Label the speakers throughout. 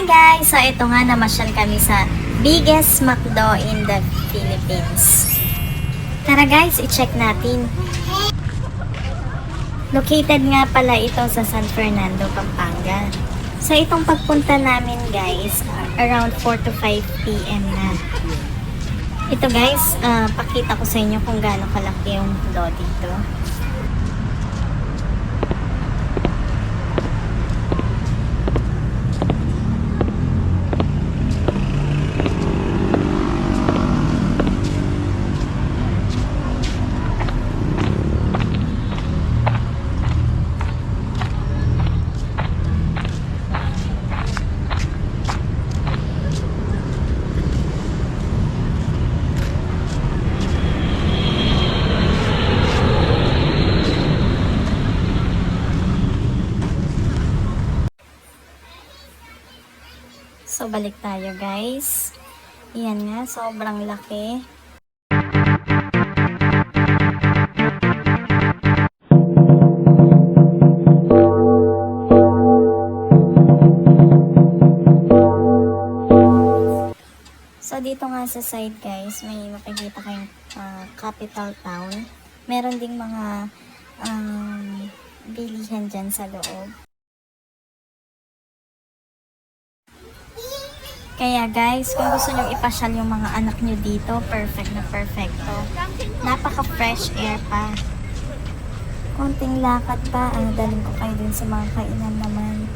Speaker 1: guys! So ito nga, namasyal kami sa biggest McDo in the Philippines. Tara guys, i-check natin. Located nga pala ito sa San Fernando, Pampanga. So itong pagpunta namin guys, around 4 to 5 p.m. na. Ito guys, pakita ko sa inyo kung gaano kalaki yung McDo dito. So, balik tayo guys. Yan nga, sobrang laki. So, dito nga sa side guys, may makikita kayong capital town. Meron ding mga bilihan dyan sa loob. Kaya guys, kung gusto nyo ipasyal yung mga anak nyo dito, perfect na perfecto. Napaka-fresh air pa. Konting lakad pa, daling ko kayo dun sa mga kainan naman.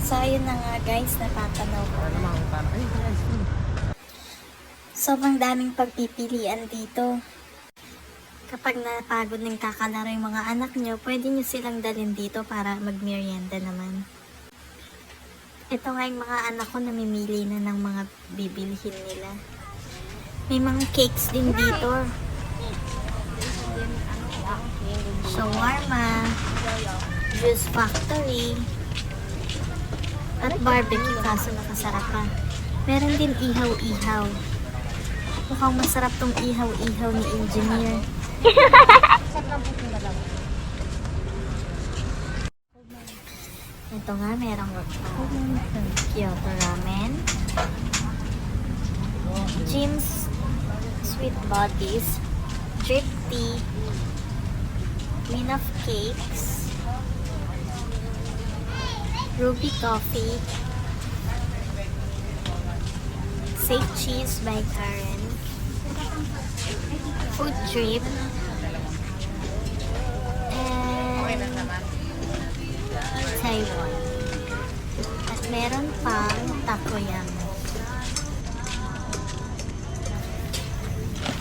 Speaker 1: So, ayun na nga guys, napapanaw ko na. Sobrang daming pagpipilian dito. Kapag napagod ng kakalaro yung mga anak nyo, pwede nyo silang dalhin dito para magmerienda naman. Ito nga yung mga anak ko namimili na ng mga bibilhin nila. May mga cakes din dito. Shawarma, Juice Factory, at barbecue kaso nakasarap pa. Meron din ihaw-ihaw. Mukhang masarap tong ihaw-ihaw ni Engineer. Ito nga, merong Kyoto Ramen, Jim's Sweet Bodies, Drip Tea, Queen of Cakes, Ruby Coffee, Safe Cheese by Karen, Food Trip, and Taiwan. At meron pang takoyaki.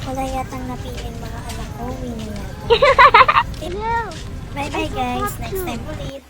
Speaker 1: Wala yatang napilin mga anak ko, winning yata. Bye bye guys, next time ulit.